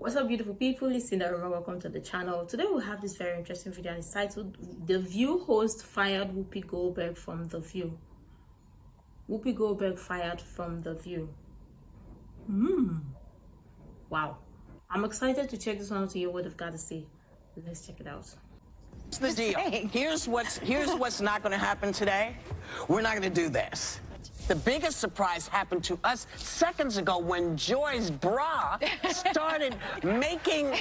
What's up, beautiful people? It's Sindafam. Welcome to the channel. Today we have this very interesting video and it's titled "The View host fired Whoopi Goldberg from The View." Whoopi Goldberg fired from The View. Wow. I'm excited to check this one out to hear what they've got to say. Let's check it out. Here's the deal. Here's what's not going to happen today. We're not going to do this. The biggest surprise happened to us seconds ago when Joy's bra started making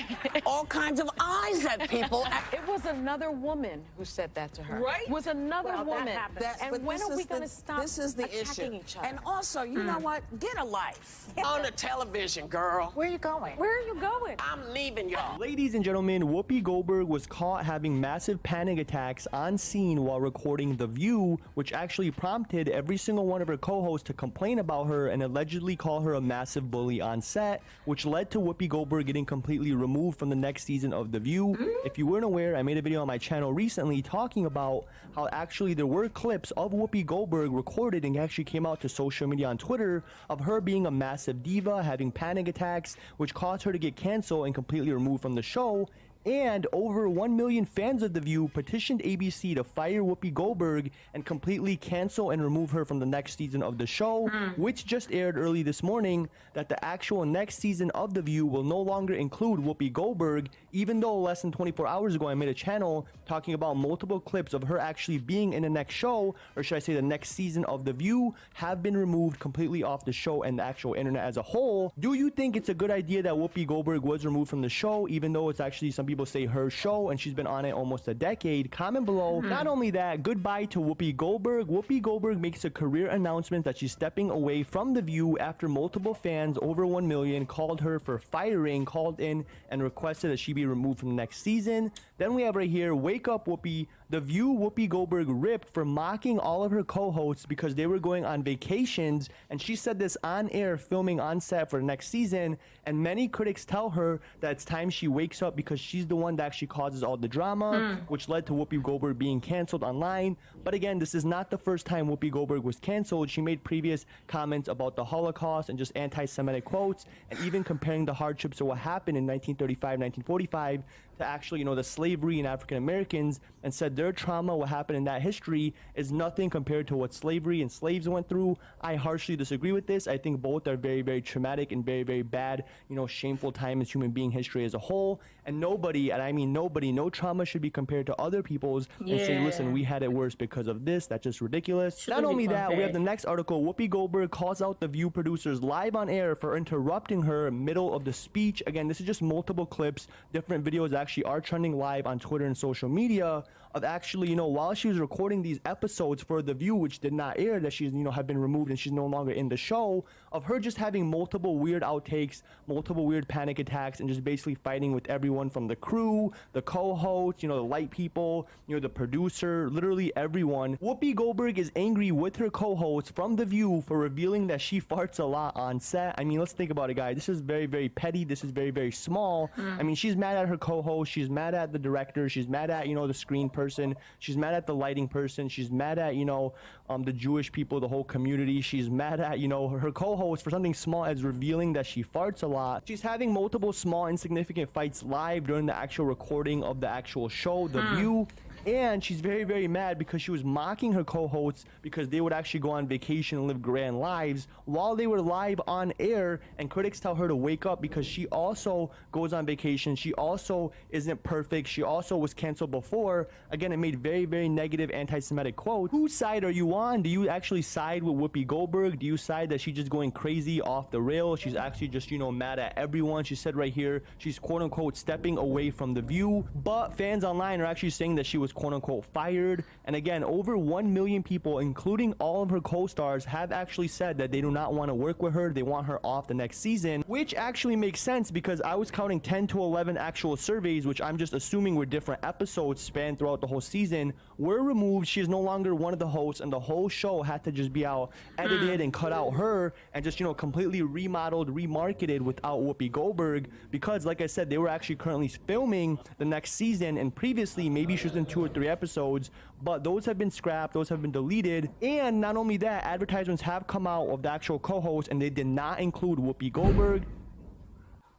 all kinds of eyes at people. It was another woman who said that to her. Right? It was another woman. And when are we going to stop This is the attacking issue. each other? And also, you know what? Get a life. On the television, girl. Where are you going? Where are you going? I'm leaving y'all. Ladies and gentlemen, Whoopi Goldberg was caught having massive panic attacks on scene while recording The View, which actually prompted every single one of her co-hosts to complain about her and allegedly call her a massive bully on set, which led to Whoopi Goldberg getting completely removed from the next season of The View. If you weren't aware, I made a video on my channel recently talking about how actually there were clips of Whoopi Goldberg recorded and actually came out to social media on Twitter of her being a massive diva, having panic attacks, which caused her to get canceled and completely removed from the show. And over 1 million fans of The View petitioned ABC to fire Whoopi Goldberg and completely cancel and remove her from the next season of the show, which just aired early this morning, that the actual next season of The View will no longer include Whoopi Goldberg, even though less than 24 hours ago I made a channel talking about multiple clips of her actually being in the next show, or should I say the next season of The View, have been removed completely off the show and the actual internet as a whole. Do you think it's a good idea that Whoopi Goldberg was removed from the show, even though it's actually some people say her show and she's been on it almost a decade? Comment below. Not only that, goodbye to Whoopi Goldberg. Whoopi Goldberg makes a career announcement that she's stepping away from The View after multiple fans, over 1 million, called her for firing, called in and requested that she be removed from the next season. Then we have right here, wake up Whoopi. The View Whoopi Goldberg ripped for mocking all of her co-hosts because they were going on vacations, and she said this on air filming on set for the next season, and many critics tell her that it's time she wakes up because she's the one that actually causes all the drama, which led to Whoopi Goldberg being canceled online. But again, this is not the first time Whoopi Goldberg was canceled. She made previous comments about the Holocaust and just anti-Semitic quotes, and even comparing the hardships of what happened in 1935, 1945 to actually, the slavery in African Americans, and said their trauma, what happened in that history, is nothing compared to what slavery and slaves went through. I harshly disagree with this. I think both are very, very traumatic and very, very bad, shameful time in human being history as a whole. And nobody, and I mean nobody, no trauma should be compared to other people's and say, listen, we had it worse because of this. That's just ridiculous. Not only that, we have the next article. Whoopi Goldberg calls out The View producers live on air for interrupting her middle of the speech. Again, this is just multiple clips, different videos actually are trending live on Twitter and social media of actually, while she was recording these episodes for The View, which did not air, that she's, have been removed and she's no longer in the show, of her just having multiple weird outtakes, multiple weird panic attacks, and just basically fighting with everyone from the crew, the co-hosts, the light people, the producer, literally everyone. Whoopi Goldberg is angry with her co-hosts from The View for revealing that she farts a lot on set. I mean, let's think about it, guys. This is very, very petty. This is very, very small. I mean, she's mad at her co-host. She's mad at the director. She's mad at, the screen person. She's mad at the lighting person. She's mad at, the Jewish people, the whole community. She's mad at, her co-host for something small as revealing that she farts a lot. She's having multiple small insignificant fights live during the actual recording of the actual show, The View. And she's very, very mad because she was mocking her co-hosts because they would actually go on vacation and live grand lives while they were live on air, and critics tell her to wake up because she also goes on vacation. She also isn't perfect. She also was canceled before. Again, it made very, very negative anti-Semitic quotes. Whose side are you on? Do you actually side with Whoopi Goldberg? Do you side that she's just going crazy off the rails? She's actually just, mad at everyone. She said right here, she's quote unquote stepping away from The View, but fans online are actually saying that she was quote unquote fired. And again, over 1 million people, including all of her co-stars, have actually said that they do not want to work with her. They want her off the next season, which actually makes sense because I was counting 10 to 11 actual surveys, which I'm just assuming were different episodes spanned throughout the whole season, were removed. She is no longer one of the hosts, and the whole show had to just be out edited and cut out her and just, completely remodeled, remarketed without Whoopi Goldberg, because like I said, they were actually currently filming the next season, and previously maybe she was in 2 or 3 episodes, but those have been scrapped, those have been deleted. And not only that, advertisements have come out of the actual co-host and they did not include Whoopi Goldberg.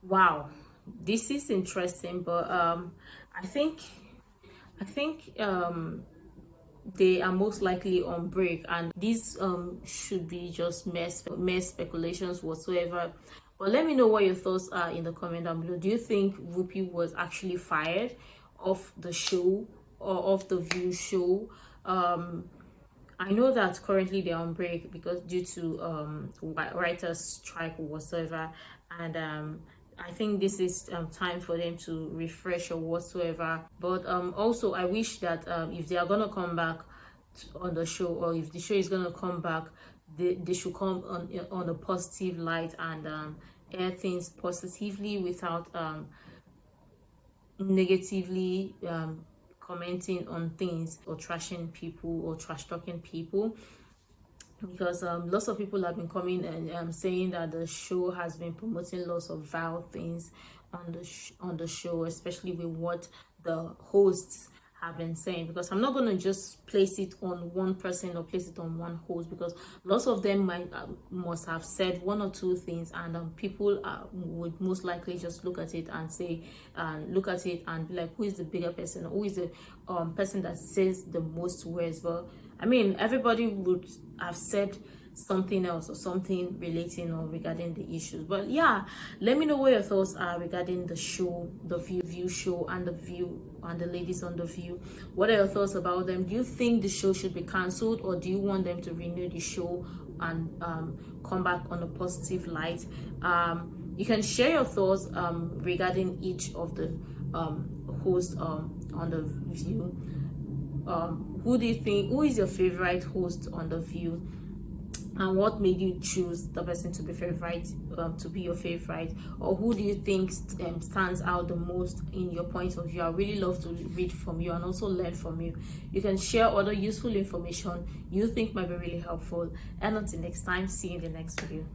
Wow. this is interesting, but I think they are most likely on break, and these should be just mere speculations whatsoever. But let me know what your thoughts are in the comment down below. Do you think Whoopi was actually fired off the show or off the View show? I know that currently they're on break because due to writers' strike or whatsoever, and I think this is time for them to refresh or whatsoever. But also I wish that if they are gonna come back on the show, or if the show is gonna come back, they should come on a positive light and air things positively without negatively commenting on things or trashing people or trash talking people, because lots of people have been coming and saying that the show has been promoting lots of vile things on the show, especially with what the hosts have been saying. Because I'm not going to just place it on one person or place it on one host, because lots of them must have said one or two things, and people would most likely just look at it and say, and be like, who is the bigger person, or who is the person that says the most words? But I mean, everybody would have said something else or something relating or regarding the issues. But yeah, let me know what your thoughts are regarding the show, the View show, and the View and the ladies on the View. What are your thoughts about them? Do you think the show should be cancelled, or do you want them to renew the show and come back on a positive light? You can share your thoughts regarding each of the hosts on the View. Who do you think, who is your favorite host on the View, and what made you choose the person to be favorite, to be your favorite? Or who do you think stands out the most in your point of view? I really love to read from you and also learn from you. You can share other useful information you think might be really helpful. And until next time, see you in the next video.